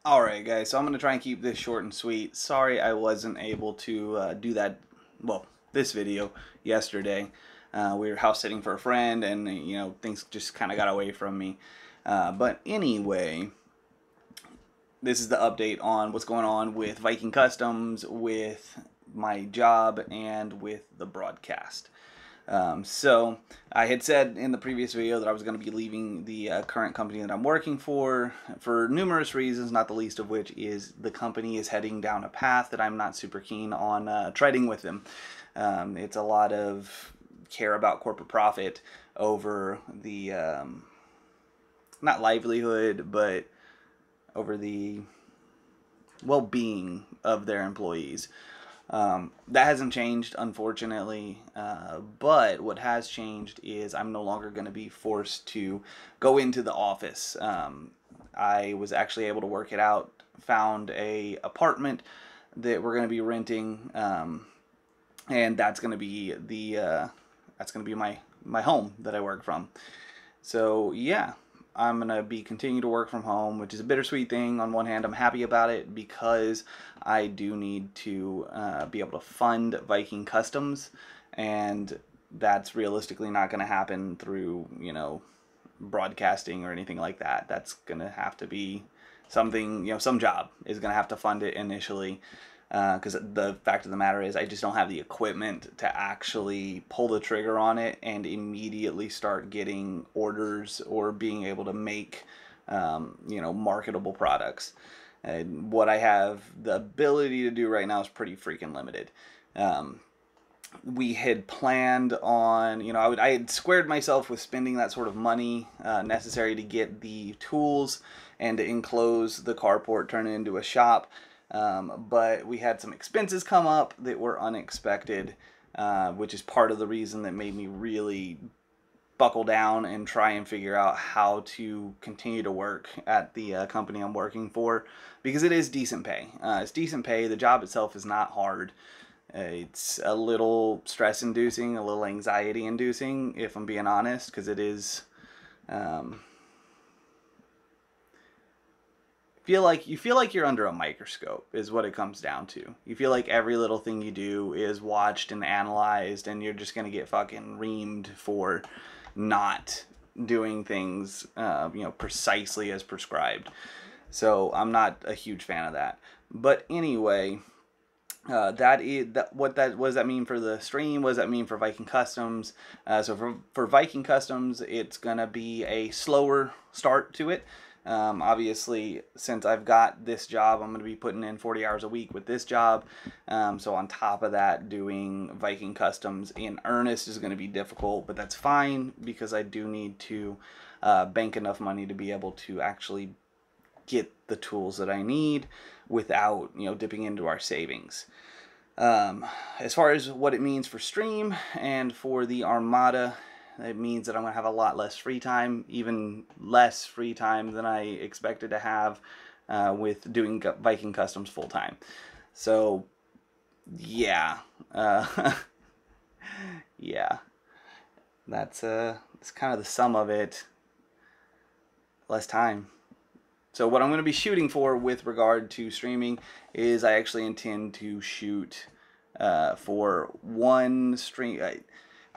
Alright guys, so I'm going to try and keep this short and sweet. Sorry I wasn't able to do that, well, this video yesterday. We were house sitting for a friend and, things just kind of got away from me. But anyway, this is the update on what's going on with Viking Customs, with my job, and with the broadcast. So I had said in the previous video that I was going to be leaving the current company that I'm working for numerous reasons, not the least of which is the company is heading down a path that I'm not super keen on treading with them. It's a lot of care about corporate profit over the not livelihood, but over the well-being of their employees. That hasn't changed, unfortunately, but what has changed is I'm no longer going to be forced to go into the office. I was actually able to work it out, found a apartment that we're going to be renting, and that's going to be my home that I work from. So yeah, I'm going to be continuing to work from home, which is a bittersweet thing. On one hand, I'm happy about it because I do need to be able to fund Viking Customs, and that's realistically not going to happen through, broadcasting or anything like that. That's going to have to be something, some job is going to have to fund it initially. Because the fact of the matter is I just don't have the equipment to actually pull the trigger on it and immediately start getting orders or being able to make marketable products. What I have the ability to do right now is pretty freaking limited. We had planned on, I had squared myself with spending that sort of money necessary to get the tools and to enclose the carport, turn it into a shop. But we had some expenses come up that were unexpected, which is part of the reason that made me really buckle down and try and figure out how to continue to work at the company I'm working for, because it is decent pay. It's decent pay. The job itself is not hard. It's a little stress-inducing, a little anxiety-inducing, if I'm being honest, because it is... you feel like you're under a microscope is what it comes down to. You feel like every little thing you do is watched and analyzed, and you're just gonna get fucking reamed for not doing things precisely as prescribed. So I'm not a huge fan of that. But anyway, what does that mean for the stream? What does that mean for Viking Customs? So for Viking Customs, it's gonna be a slower start to it. Obviously, since I've got this job, I'm going to be putting in 40 hours a week with this job. So on top of that, doing Viking Customs in earnest is going to be difficult, but that's fine because I do need to bank enough money to be able to actually get the tools that I need without, dipping into our savings. As far as what it means for stream and for the Armada, it means that I'm going to have a lot less free time, even less free time than I expected to have with doing Viking Customs full time. So, yeah. Yeah. That's kind of the sum of it. Less time. So what I'm going to be shooting for with regard to streaming is I actually intend to shoot for one stream...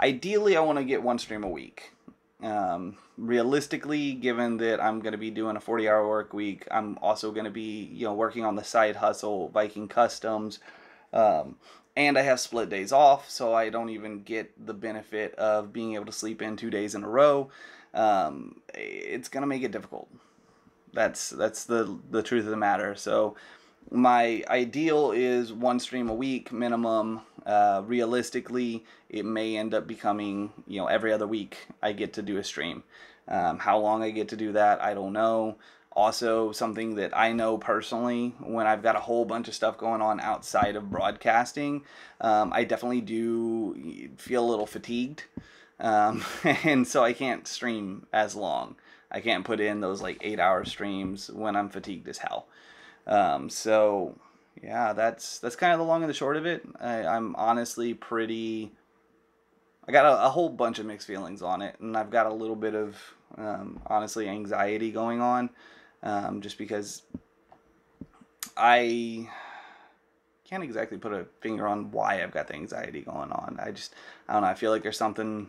Ideally, I want to get one stream a week. Realistically, given that I'm going to be doing a 40-hour work week, I'm also going to be, working on the side hustle, Viking Customs, and I have split days off, so I don't even get the benefit of being able to sleep in 2 days in a row. It's going to make it difficult. That's the truth of the matter. So my ideal is one stream a week minimum. Realistically, it may end up becoming, every other week I get to do a stream. How long I get to do that, I don't know. Also, something that I know personally, when I've got a whole bunch of stuff going on outside of broadcasting, I definitely do feel a little fatigued. And so I can't stream as long. I can't put in those like 8-hour streams when I'm fatigued as hell. So yeah, that's kind of the long and the short of it. I'm honestly pretty... I got a whole bunch of mixed feelings on it, and I've got a little bit of, honestly, anxiety going on, just because I can't exactly put a finger on why I've got the anxiety going on. I don't know. I feel like there's something.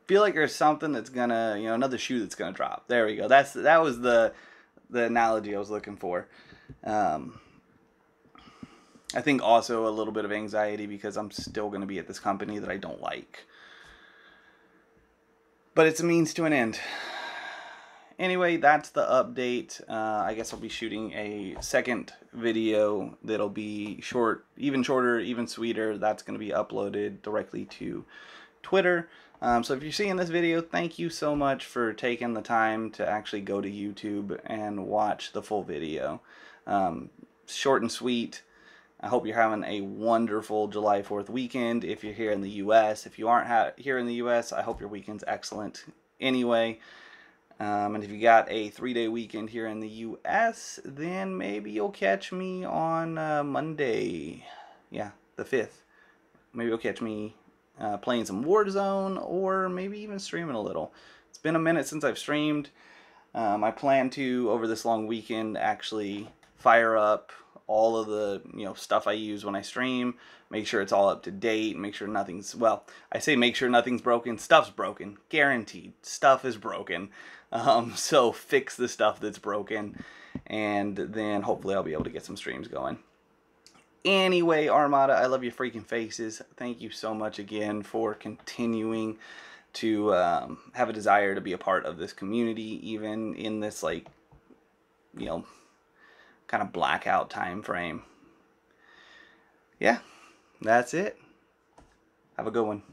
Feel like there's something that's gonna, another shoe that's gonna drop. There we go. That was the analogy I was looking for. I think also a little bit of anxiety because I'm still gonna be at this company that I don't like. But it's a means to an end. Anyway, that's the update. I guess I'll be shooting a second video that'll be short, even shorter, even sweeter. That's going to be uploaded directly to Twitter. So if you're seeing this video, thank you so much for taking the time to actually go to YouTube and watch the full video. Short and sweet. I hope you're having a wonderful July 4th weekend if you're here in the U.S. If you aren't here in the U.S., I hope your weekend's excellent anyway. And if you got a 3-day weekend here in the U.S., then maybe you'll catch me on Monday. Yeah, the 5th. Maybe you'll catch me playing some Warzone or maybe even streaming a little. It's been a minute since I've streamed. I plan to, over this long weekend, actually fire up all of the stuff I use when I stream, make sure it's all up to date, make sure nothing's, well, I say make sure nothing's broken, stuff's broken, guaranteed, stuff is broken, so fix the stuff that's broken, and then hopefully I'll be able to get some streams going. Anyway, Armada, I love your freaking faces. Thank you so much again for continuing to have a desire to be a part of this community, even in this, like, kind of blackout time frame. Yeah, that's it. Have a good one.